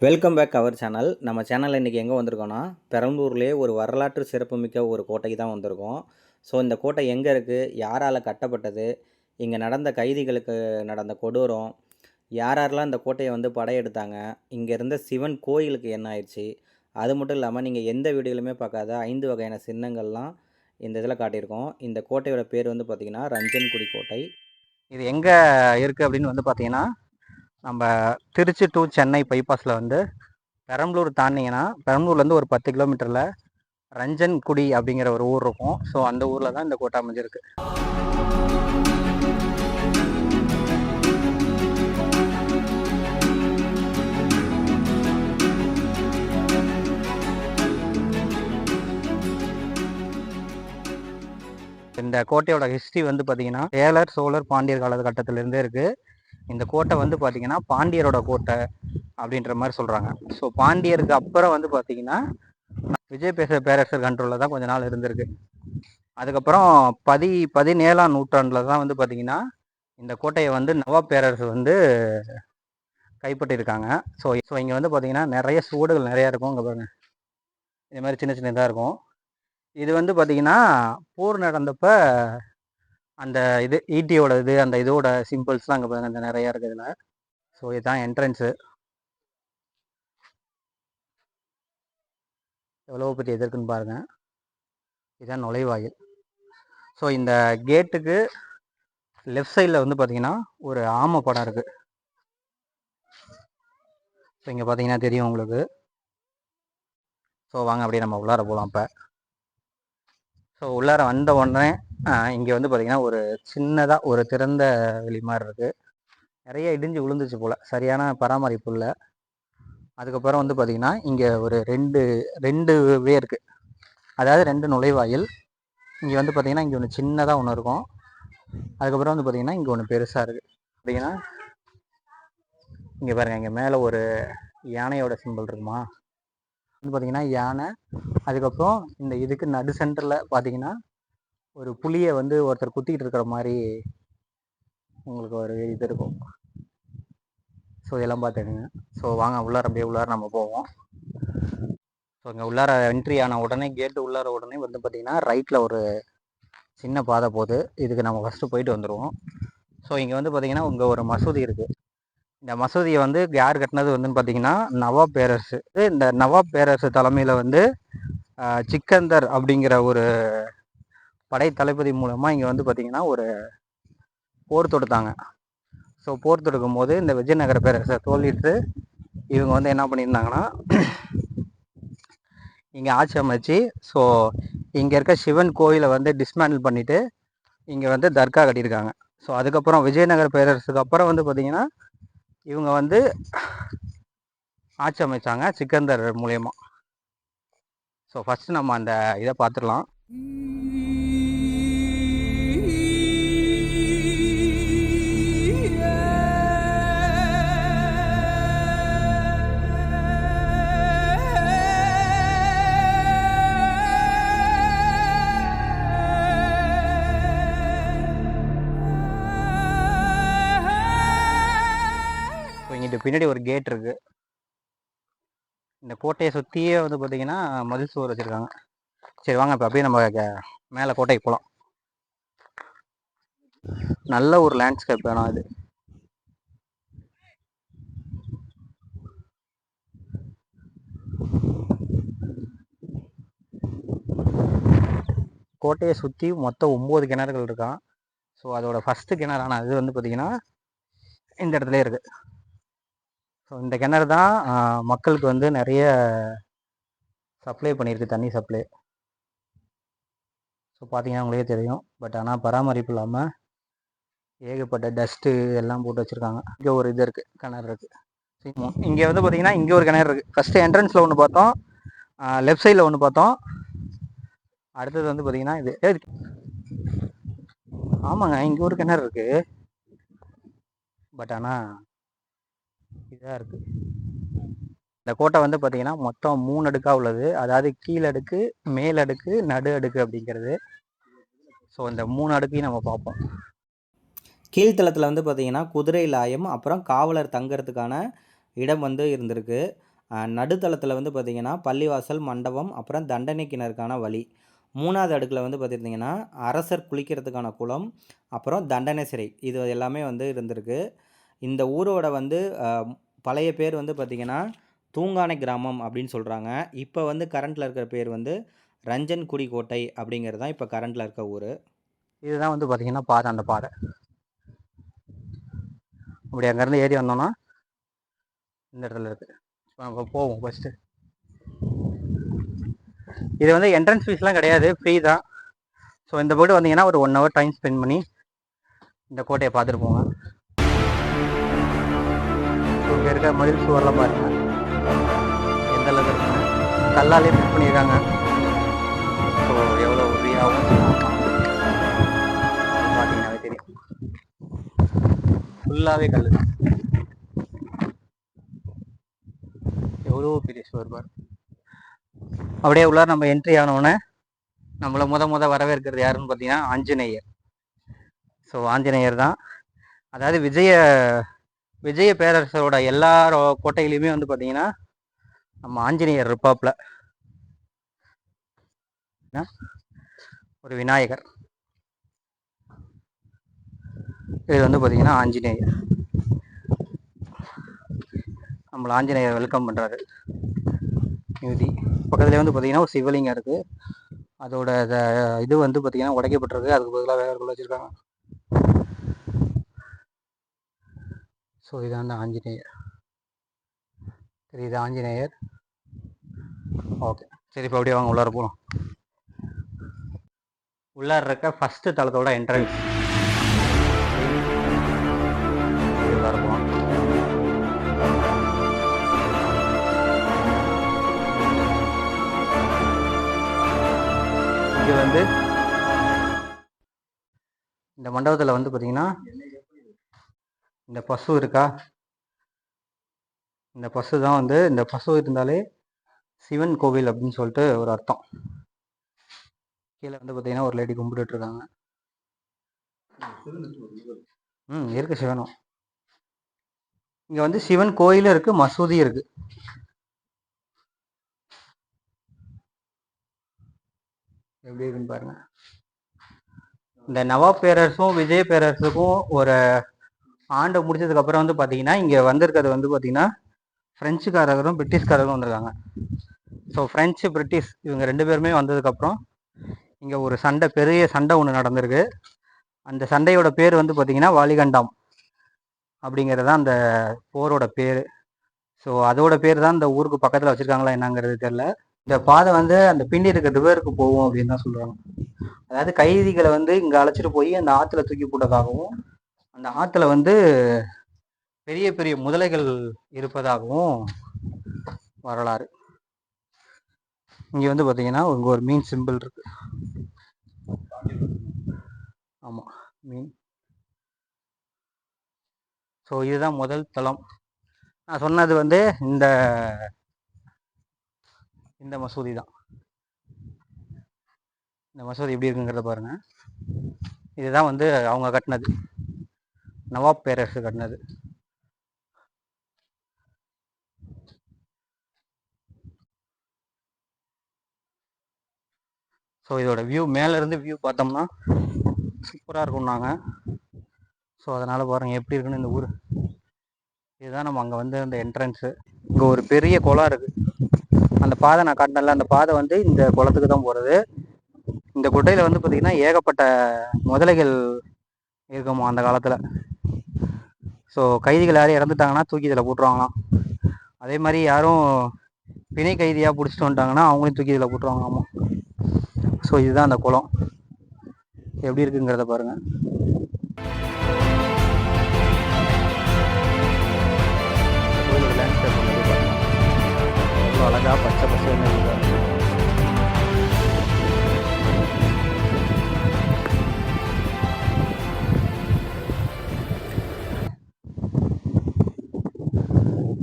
Welcome back our channel. நம்ம சேனலில் இன்றைக்கி எங்கே வந்திருக்கோன்னா, பெரம்பலூர்லேயே ஒரு வரலாற்று சிறப்புமிக்க ஒரு கோட்டைக்கு தான் வந்திருக்கோம். ஸோ இந்த கோட்டை எங்கே இருக்குது, யாரால் கட்டப்பட்டது, இங்கே நடந்த கைதிகளுக்கு நடந்த கொடூரம், யார் யாரெல்லாம் இந்த கோட்டையை வந்து படையெடுத்தாங்க, இங்கே இருந்த சிவன் கோயிலுக்கு என்ன ஆயிடுச்சு, அது மட்டும் இல்லாமல் நீங்கள் எந்த வீடியோலையுமே பார்க்காத 5 வகையான சின்னங்கள்லாம் இந்த இதில் காட்டியிருக்கோம். இந்த கோட்டையோட பேர் வந்து பார்த்திங்கன்னா ரஞ்சன்குடி கோட்டை. இது எங்கே இருக்குது அப்படின்னு வந்து பார்த்திங்கன்னா, நம்ம திருச்சி டு சென்னை பைபாஸில் வந்து பெரம்பலூர் தாண்டிங்கன்னா, பெரம்பலூர்லேருந்து ஒரு 10 கிலோமீட்டரில் ரஞ்சன்குடி அப்படிங்கிற ஒரு ஊர் இருக்கும். ஸோ அந்த ஊரில் தான் இந்த கோட்டை அமைஞ்சிருக்கு. இந்த கோட்டையோட ஹிஸ்ட்ரி வந்து பார்த்தீங்கன்னா, சேலர், சோழர், பாண்டியர் காலகட்டத்திலேருந்தே இருக்குது. இந்த கோட்டை வந்து பார்த்தீங்கன்னா பாண்டியரோட கோட்டை அப்படின்ற மாதிரி சொல்கிறாங்க. ஸோ பாண்டியருக்கு அப்புறம் வந்து பார்த்தீங்கன்னா விஜய் பேரரசர் கண்ட்ரோலில் தான் கொஞ்ச நாள் இருந்திருக்கு. அதுக்கப்புறம் 17ஆம் நூற்றாண்டில் தான் வந்து பார்த்தீங்கன்னா இந்த கோட்டையை வந்து நவாப் பேரரசு வந்து கைப்பற்றியிருக்காங்க. ஸோ இங்கே வந்து பார்த்தீங்கன்னா நிறைய சுவடுகள் நிறையா இருக்கும். இங்கே பாருங்க, இது மாதிரி சின்ன சின்ன இதாக இருக்கும். இது வந்து பார்த்தீங்கன்னா போர் நடந்தப்ப அந்த இது ஈட்டியோட இது அந்த இதோட சிம்பிள்ஸ்லாம் அங்கே பாருங்க, இந்த நிறையா இருக்குது இதில். ஸோ இதுதான் என்ட்ரன்ஸு. எவ்வளோ பெரிய எதிர்க்குன்னு பாருங்கள். இதுதான் நுழைவாயில். ஸோ இந்த கேட்டுக்கு லெஃப்ட் சைடில் வந்து பார்த்தீங்கன்னா ஒரு ஆமை படம் இருக்குது. ஸோ இங்கே பார்த்தீங்கன்னா தெரியும் உங்களுக்கு. ஸோ வாங்க அப்படியே நம்ம உள்ளார போகலாம். இப்போ ஸோ உள்ளார வந்த உடனே இங்கே வந்து பார்த்திங்கன்னா ஒரு சின்னதாக ஒரு திறந்த வெளி மாதிரி இருக்குது. நிறைய இடிஞ்சு விழுந்துச்சு போல், சரியான பராமரிப்பு இல்லை. அதுக்கப்புறம் வந்து பார்த்திங்கன்னா இங்கே ஒரு ரெண்டு வே இருக்குது, அதாவது 2 நுழைவாயில். இங்கே வந்து பார்த்திங்கன்னா இங்கே ஒன்று சின்னதாக ஒன்று இருக்கும். அதுக்கப்புறம் வந்து பார்த்திங்கன்னா இங்கே ஒன்று பெருசாக இருக்குது. பார்த்திங்கன்னா இங்கே பாருங்கள், இங்கே மேலே ஒரு யானையோட சிம்பிள் இருக்குமா, வந்து பார்த்திங்கன்னா யானை. அதுக்கப்புறம் இந்த இதுக்கு நடு சென்டரில் பார்த்திங்கன்னா ஒரு புளியை வந்து ஒருத்தர் குத்திக்கிட்டு இருக்கிற மாதிரி உங்களுக்கு ஒரு இது இருக்கும். ஸோ இதெல்லாம் பார்த்துடுங்க. ஸோ வாங்க உள்ளார அப்படியே உள்ளார நம்ம போவோம். ஸோ இங்கே உள்ளார என்ட்ரி ஆன உடனே கேட்டு உள்ளார உடனே வந்து பார்த்திங்கன்னா ரைட்டில் ஒரு சின்ன பாதை போகுது. இதுக்கு நம்ம ஃபஸ்ட்டு போயிட்டு வந்துடுவோம். ஸோ இங்கே வந்து பார்த்திங்கன்னா இங்கே ஒரு மசூதி இருக்குது. இந்த மசூதியை வந்து யார் கட்டினது வந்து பார்த்திங்கன்னா நவாப் பேரரசு. இந்த நவாப் பேரரசு தலைமையில் வந்து சிக்கந்தர் அப்படிங்கிற ஒரு படை தளபதி மூலமாக இங்கே வந்து பார்த்திங்கன்னா ஒரு போர் தொடுத்தாங்க. ஸோ போர் தொடுக்கும் போது இந்த விஜயநகர பேரரசை தோல்விட்டு இவங்க வந்து என்ன பண்ணியிருந்தாங்கன்னா இங்கே ஆட்சி அமைச்சு, ஸோ இங்கே இருக்க சிவன் கோயிலை வந்து டிஸ்மேண்டில் பண்ணிவிட்டு இங்கே வந்து தர்கா கட்டியிருக்காங்க. ஸோ அதுக்கப்புறம் விஜயநகர பேரரசுக்கு அப்புறம் வந்து பார்த்திங்கன்னா இவங்க வந்து ஆட்சி அமைச்சாங்க சிக்கந்தர் மூலயமா. ஸோ ஃபஸ்ட்டு நம்ம அந்த இதை பார்த்துடலாம். இங்கிட்டு பின்னாடி ஒரு கேட் இருக்குது. இந்த கோட்டையை சுற்றியே வந்து பார்த்திங்கன்னா மதில் சுவர் வச்சுருக்காங்க. சரி வாங்க இப்போ அப்படியே நம்ம மேலே கோட்டைக்கு போகலாம். நல்ல ஒரு லேண்ட்ஸ்கேப் வேணும் அது. கோட்டையை சுற்றி மொத்தம் 9 கிணறுகள் இருக்கான். ஸோ அதோட ஃபஸ்ட்டு கிணறான அது வந்து பார்த்திங்கன்னா இந்த இடத்துல இருக்குது. ஸோ இந்த கிணறு தான் மக்களுக்கு வந்து நிறைய சப்ளை பண்ணியிருக்கு, தண்ணி சப்ளை. ஸோ பார்த்தீங்கன்னா உங்களுக்கே தெரியும். பட் ஆனால் பராமரிப்பு இல்லாமல் ஏகப்பட்ட டஸ்ட்டு எல்லாம் போட்டு வச்சுருக்காங்க. இங்கே ஒரு இது இருக்குது, கிணறு இருக்குது. இங்கே வந்து பார்த்திங்கன்னா இங்கே ஒரு கிணறு இருக்குது. ஃபஸ்ட்டு என்ட்ரன்ஸில் ஒன்று பார்த்தோம், லெஃப்ட் சைடில் ஒன்று பார்த்தோம். அடுத்தது வந்து பார்த்திங்கன்னா இது. ஆமாங்க, இங்கே ஒரு கிணறு இருக்குது. பட் ஆனால் இதாக இருக்குது. இந்த கோட்டை வந்து பார்த்திங்கன்னா மொத்தம் 3 அடுக்காக உள்ளது. அதாவது கீழடுக்கு, மேலடுக்கு, நடு அடுக்கு அப்படிங்கிறது. ஸோ இந்த 3 அடுக்கையும் நம்ம பார்ப்போம். கீழ்த்தளத்தில் வந்து பார்த்திங்கன்னா குதிரை லாயம், அப்புறம் காவலர் தங்கிறதுக்கான இடம் வந்து இருந்திருக்கு. நடுத்தளத்தில் வந்து பார்த்திங்கன்னா பள்ளிவாசல், மண்டபம், அப்புறம் தண்டனை கிணறுக்கான வழி. 3வது அடுக்கில் வந்து பார்த்திங்கன்னா அரசர் குளிக்கிறதுக்கான குளம், அப்புறம் தண்டனை சிறை, இது எல்லாமே வந்து இருந்திருக்கு. இந்த ஊரோட வந்து பழைய பேர் வந்து பார்த்திங்கன்னா தூங்கானை கிராமம் அப்படின்னு சொல்கிறாங்க. இப்போ வந்து கரண்ட்டில் இருக்கிற பேர் வந்து ரஞ்சன்குடி கோட்டை அப்படிங்கிறது தான் இப்போ கரண்ட்டில் இருக்க ஊர். இதுதான் வந்து பார்த்திங்கன்னா பாதை, அந்த பாதை அப்படி அங்கேருந்து ஏறி வந்தோம்னா இந்த இடத்துல இருக்குது. நம்ம போவோம் ஃபஸ்ட்டு. இது வந்து என்ட்ரன்ஸ் ஃபீஸ்லாம் கிடையாது, ஃப்ரீ தான். ஸோ இந்த போட்டு வந்தீங்கன்னா ஒரு 1 ஹவர் டைம் ஸ்பெண்ட் பண்ணி இந்த கோட்டையை பார்த்துட்டு போங்க. இங்கே இருக்க மதில் சுவரெலாம் பாருங்கள் எந்த அளவுக்கு இருக்குன்னு. கல்லாலே ஃபிட் பண்ணியிருக்காங்க. ஸோ எவ்வளோ உறுதியாகவும் பார்த்தீங்கன்னாவே தெரியும். ஃபுல்லாகவே கல். எவ்வளோ பெரிய சுவர் பாரு. அப்படியே உள்ளார நம்ம என்ட்ரி ஆனவுடனே நம்மளை முத வரவேற்கிறது யாருன்னு பார்த்தீங்கன்னா ஆஞ்சநேயர். ஸோ ஆஞ்சநேயர் தான். அதாவது விஜய பேரரசரோட எல்லா கோட்டையிலையுமே வந்து பார்த்தீங்கன்னா நம்ம ஆஞ்சநேயர் இருப்பாப்புல. ஒரு விநாயகர். இது வந்து பார்த்தீங்கன்னா ஆஞ்சநேயர். நம்மளை ஆஞ்சநேயர் வெல்கம் பண்ணுறாரு. நியூதி பக்கத்துலேயே வந்து பார்த்தீங்கன்னா ஒரு சிவலிங்கம் இருக்குது. அதோட இது வந்து பார்த்தீங்கன்னா உடைக்கப்பட்டிருக்கு. அதுக்கு பதிலாக வேற ஒரு வச்சுருக்காங்க. ஸோ இதான் ஆஞ்சநேயர். சரி, இது ஆஞ்சநேயர். ஓகே, சரி, இப்போ அப்படியே வாங்க உள்ளார போகலாம். உள்ளார இருக்க ஃபஸ்ட்டு தளத்தோட என்ட்ரன்ஸ். உள்ளார போகலாம். இங்கே வந்து இந்த மண்டபத்தில் வந்து பார்த்தீங்கன்னா இந்த பசு இருக்கா, இந்த பசு தான் வந்து, இந்த பசு இருந்தாலே சிவன் கோவில் அப்படின்னு சொல்லிட்டு ஒரு அர்த்தம். கீழே வந்து பார்த்தீங்கன்னா ஒரு லேடி கும்பிட்டுட்டு இருக்காங்க. இருக்கு சிவனும். இங்கே வந்து சிவன் கோயிலும் இருக்கு, மசூதியும் இருக்கு. எப்படி இருக்குன்னு பாருங்க. இந்த நவாப் பேரரசும் விஜய பேரரசுக்கும் ஒரு ஆண்டு முடிச்சதுக்கு அப்புறம் வந்து பார்த்தீங்கன்னா இங்கே வந்திருக்கிறது வந்து பார்த்தீங்கன்னா பிரெஞ்சுக்காரரும் பிரிட்டிஷ்காரரும் வந்திருக்காங்க. ஸோ பிரெஞ்சு பிரிட்டிஷ் இவங்க 2 பேருமே வந்ததுக்கப்புறம் இங்கே ஒரு சண்டை, பெரிய சண்டை ஒன்று நடந்திருக்கு. அந்த சண்டையோட பேர் வந்து பார்த்தீங்கன்னா வாலிகண்டாம் அப்படிங்கிறது தான் அந்த போரோட பேர். ஸோ அதோட பேர் தான் இந்த ஊருக்கு பக்கத்தில் வச்சுருக்காங்களா என்னங்கிறது தெரியல. இந்த பாதை வந்து அந்த பின்னி இருக்க ரிவருக்கு போகும் அப்படின்னு தான் சொல்கிறாங்க. அதாவது கைதிகளை வந்து இங்கே அழைச்சிட்டு போய் அந்த ஆற்றுல தூக்கி போட்டதாகவும், அந்த ஆற்றுல வந்து பெரிய பெரிய முதலைகள் இருப்பதாகவும் வரலாறு. இங்கே வந்து பார்த்தீங்கன்னா இங்கே ஒரு மீன் சிம்பிள் இருக்கு. ஆமாம், மீன். ஸோ இதுதான் முதல் தளம். நான் சொன்னது வந்து இந்த மசூதி தான். இந்த மசூதி எப்படி இருக்குங்கிறத பாருங்க. இதுதான் வந்து அவங்க கட்டினது, நவாப் பேரரசு கட்டினது. ஸோ இதோட வியூ மேலேருந்து வியூ பார்த்தோம்னா சூப்பராக இருக்கும்னாங்க. ஸோ அதனால் பாருங்கள் எப்படி இருக்குன்னு இந்த ஊர். இதுதான் நம்ம அங்கே வந்து அந்த என்ட்ரன்ஸு. இங்கே ஒரு பெரிய குளம் இருக்குது. அந்த பாதை நான் காட்டினல, அந்த பாதை வந்து இந்த குளத்துக்கு தான் போகிறது. இந்த குட்டையில் வந்து பார்த்திங்கன்னா ஏகப்பட்ட முதலைகள் இருக்குமா அந்த காலத்தில். ஸோ கைதிகள் யாரும் இறந்துட்டாங்கன்னா தூக்கி இதில் போட்டுருவாங்களாம். அதே மாதிரி யாரும் பிணை கைதியாக பிடிச்சிட்டு வந்துட்டாங்கன்னா அவங்களையும் தூக்கி இதில் போட்டுருவாங்களாமா. ஸோ இதுதான் அந்த குளம். எப்படி இருக்குங்கிறத பாருங்கள். கோயிலோட லேண்ட்ஸ்கேப் வந்து பாருங்கள் எவ்வளோ அழகாக பச்சை பசேன்னு இருக்காங்க.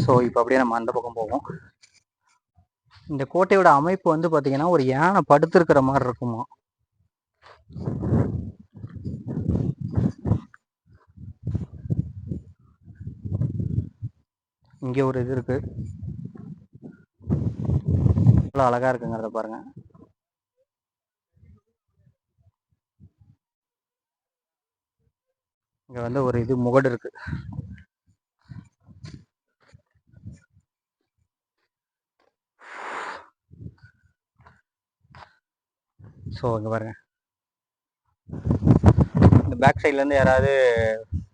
ஸோ இப்போ அப்படியே நம்ம அந்த பக்கம் போவோம். இந்த கோட்டையோட அமைப்பு வந்து பார்த்தீங்கன்னா ஒரு யானை படுத்திருக்கிற மாதிரி இருக்குமா. இங்கே ஒரு இது இருக்குது, எவ்வளோ அழகாக இருக்குங்கிறத பாருங்கள். இங்கே வந்து ஒரு இது முகடு இருக்குது. ஸோ இங்கே பாருங்கள், இந்த பேக் சைட்லேருந்து யாராவது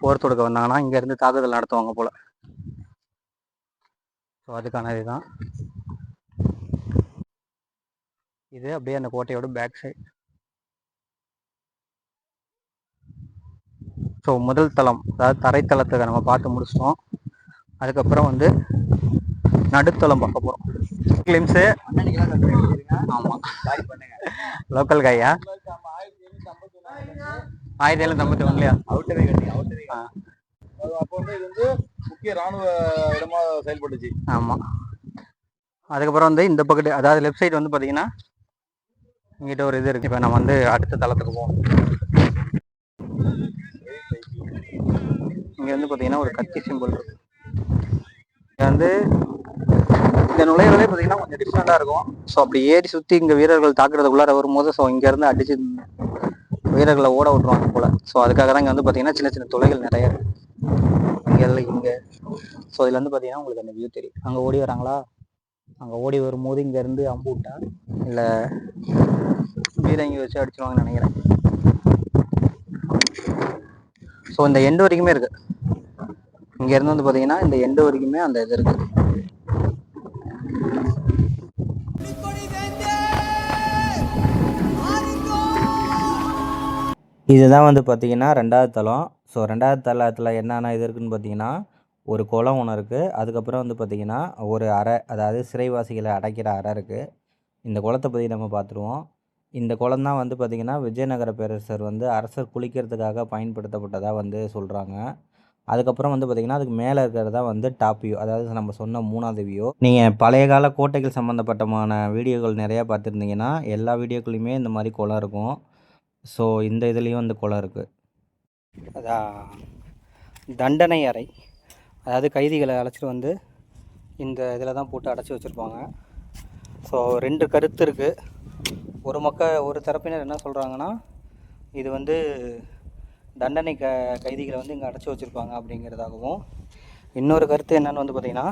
போர் தொடுக்க வந்தாங்கன்னா இங்கேருந்து தாக்குதல் நடத்துவாங்க போல். ஸோ அதுக்கான இதுதான் இது. அப்படியே அந்த கோட்டையோட பேக் சைடு. ஸோ முதல் தளம், அதாவது தரைத்தளத்தை நம்ம பார்த்து முடிச்சிட்டோம். அதுக்கப்புறம் வந்து நடுத்தளம் பார்க்க போகிறோம். கிளிம்ஸு ஆமாம், லோக்கல் காயா 1751 அவுட்டவே கட்டி அப்போ வந்து இது வந்து முக்கிய ராணுவ இடமா செயல்பட்டுச்சு. ஆமாம். அதுக்கப்புறம் வந்து இந்த பக்கத்து, அதாவது லெஃப்ட் சைடு வந்து பார்த்தீங்கன்னா இங்கிட்ட ஒரு இது இருக்குது. இப்போ நம்ம வந்து அடுத்த தளத்துக்கு போவோம். இங்கே வந்து பார்த்தீங்கன்னா ஒரு கத்தி சிம்பிள் இருக்குது. இங்கே வந்து இந்த நுழைவுகளே பார்த்தீங்கன்னா கொஞ்சம் டிஃப்ரெண்ட்டாக இருக்கும். ஸோ அப்படி ஏறி சுற்றி இங்கே வீரர்கள் தாக்குறதுக்குள்ளார வரும்போது ஸோ இங்கேருந்து அடித்து வீரர்களை ஓட விட்ருவாங்க போல். ஸோ அதுக்காக தான் இங்கே வந்து பார்த்தீங்கன்னா சின்ன சின்ன துளைகள் நிறைய இருக்குது. இங்கே ஸோ இதில் வந்து பார்த்தீங்கன்னா உங்களுக்கு அந்த வியூ தெரியும். அங்கே ஓடி வராங்களா, அங்கே ஓடி வரும்போது இங்கேருந்து அம்பு விட்டா இல்லை பீரங்கி வச்சு அடிச்சிருவாங்கன்னு நினைக்கிறேன். ஸோ இந்த எண்டு வரைக்குமே இருக்கு. இங்கேருந்து வந்து பார்த்தீங்கன்னா இந்த எண்டு வரைக்குமே அந்த இது இருக்கு. இதுதான் வந்து பார்த்திங்கன்னா 2வது தளம். ஸோ 2வது தளத்தில் என்னென்ன இது இருக்குதுன்னு பார்த்தீங்கன்னா, ஒரு குளம் ஒன்று இருக்குது. அதுக்கப்புறம் வந்து பார்த்திங்கன்னா ஒரு அறை, அதாவது சிறைவாசிகளை அடைக்கிற அறை இருக்குது. இந்த குளத்தை பற்றி நம்ம பார்த்துருவோம். இந்த குளம் தான் வந்து பார்த்திங்கன்னா விஜயநகர பேரரசர் வந்து அரசர் குளிக்கிறதுக்காக பயன்படுத்தப்பட்டதாக வந்து சொல்கிறாங்க. அதுக்கப்புறம் வந்து பார்த்திங்கன்னா அதுக்கு மேலே இருக்கிறது தான் வந்து டாப் வியூ, அதாவது நம்ம சொன்ன 3வது வியூ. நீங்கள் பழைய கால கோட்டைகள் சம்மந்தப்பட்டமான வீடியோக்கள் நிறையா பார்த்துருந்தீங்கன்னா எல்லா வீடியோக்குள்ளேயுமே இந்த மாதிரி குளம் இருக்கும். ஸோ இந்த இதுலேயும் வந்து குளம் இருக்குது. அதான் தண்டனை அறை, அதாவது கைதிகளை அழைச்சிட்டு வந்து இந்த இதில் தான் போட்டு அடைச்சி வச்சுருப்பாங்க. ஸோ 2 கருத்து இருக்குது. ஒரு தரப்பினர் என்ன சொல்கிறாங்கன்னா, இது வந்து தண்டனை கைதிகளை வந்து இங்கே அடைச்சி வச்சுருப்பாங்க அப்படிங்கிறதாகவும், இன்னொரு கருத்து என்னென்னு வந்து பார்த்திங்கன்னா,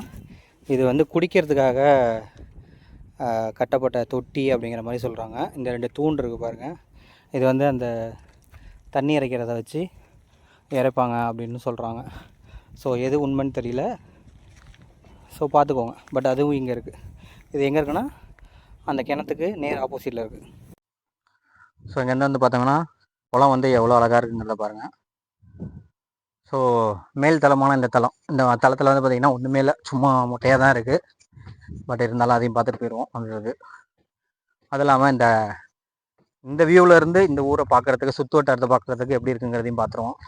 இது வந்து குடிக்கிறதுக்காக கட்டப்பட்ட தொட்டி அப்படிங்கிற மாதிரி சொல்கிறாங்க. இந்த 2 தூண் இருக்குது பாருங்கள், இது வந்து அந்த தண்ணி இறைக்கிறத வச்சு இறைப்பாங்க அப்படின்னு சொல்கிறாங்க. ஸோ எது உண்மைன்னு தெரியல, ஸோ பார்த்துக்கோங்க. பட் அதுவும் இங்கே இருக்குது. இது எங்கே இருக்குன்னா அந்த கிணத்துக்கு நேர் ஆப்போசிட்டில் இருக்குது. ஸோ இங்கேருந்து வந்து பார்த்தோங்கன்னா குளம் வந்து எவ்வளோ அழகாக இருக்குங்கிறத பாருங்கள். ஸோ மேல் தளமான இந்த தளத்தில் வந்து பார்த்திங்கன்னா ஒன்றுமே இல்லை, சும்மா மொட்டையாக தான் இருக்குது. பட் இருந்தாலும் அதையும் பார்த்துட்டு போயிடுவோம் அப்படின்றது. அது இல்லாமல் இந்த வியூவில் இருந்து இந்த ஊரை பார்க்குறதுக்கு, சுற்று வட்டாரத்தை பார்க்குறதுக்கு எப்படி இருக்குங்கிறதையும் பார்த்துருவோம்.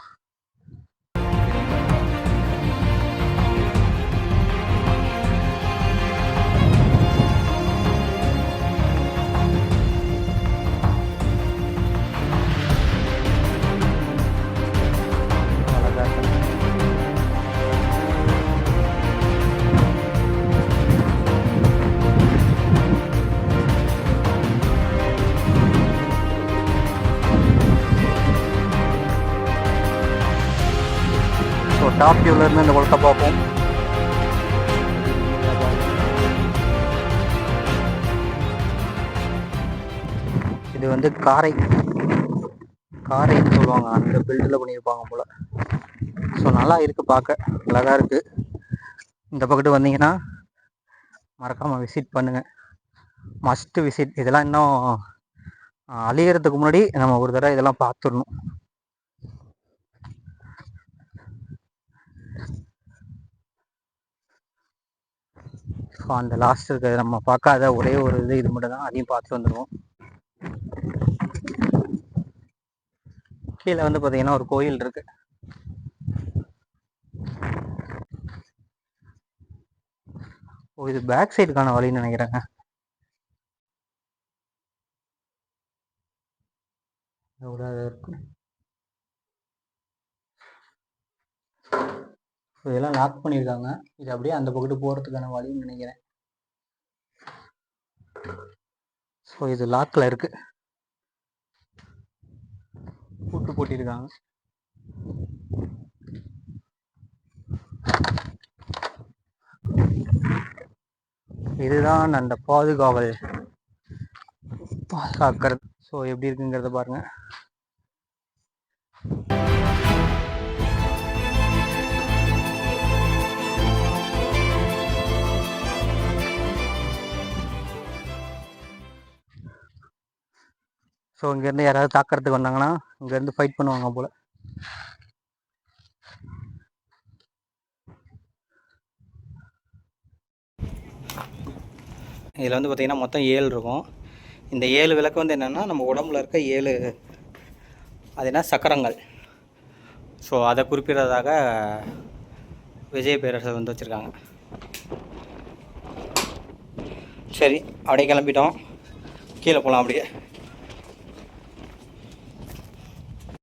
டாப் வியூலேருந்து இந்த குளத்தை பார்ப்போம். இது வந்து காரைன்னு சொல்லுவாங்க, அந்த பில்டில் பண்ணியிருப்பாங்க போல். ஸோ நல்லா இருக்குது, பார்க்க அழகாக இருக்குது. இந்த பக்கத்து வந்தீங்கன்னா மறக்காமல் விசிட் பண்ணுங்கள், மஸ்ட் விசிட். இதெல்லாம் இன்னும் அழியறதுக்கு முன்னாடி நம்ம ஒரு தடவை இதெல்லாம் பார்த்துடணும். ஸோ அந்த லாஸ்ட் இருக்கிறது நம்ம பார்க்காத ஒரே ஒரு இது மட்டும் தான், அதையும் பார்த்துட்டு வந்துடுவோம். கீழே வந்து பார்த்தீங்கன்னா ஒரு கோயில் இருக்கு. ஓ, இது பேக் சைடுக்கான வழின்னு நினைக்கிறேங்க. இருக்கு. ஸோ இதெல்லாம் லாக் பண்ணியிருக்காங்க. இது அப்படியே அந்த பக்கத்து போகிறதுக்கான வழின்னு நினைக்கிறேன். ஸோ இது லாக்கில் இருக்குது, பூட்டு போட்டிருக்காங்க. இதுதான் அந்த பாதுகாக்கிறது. ஸோ எப்படி இருக்குங்கிறத பாருங்க. ஸோ இங்கேருந்து யாராவது தாக்கிறதுக்கு வந்தாங்கன்னா இங்கேருந்து ஃபைட் பண்ணுவாங்க போல். இதில் வந்து பார்த்திங்கன்னா மொத்தம் 7 இருக்கும். இந்த 7 விளக்கு வந்து என்னென்னா நம்ம உடம்புல இருக்க 7 அது என்ன சக்கரங்கள். ஸோ அதை குறிப்பிடுறதாக விஜய் பேரரசர் வந்து வச்சுருக்காங்க. சரி, அப்படியே கிளம்பிட்டோம், கீழே போகலாம் அப்படியே.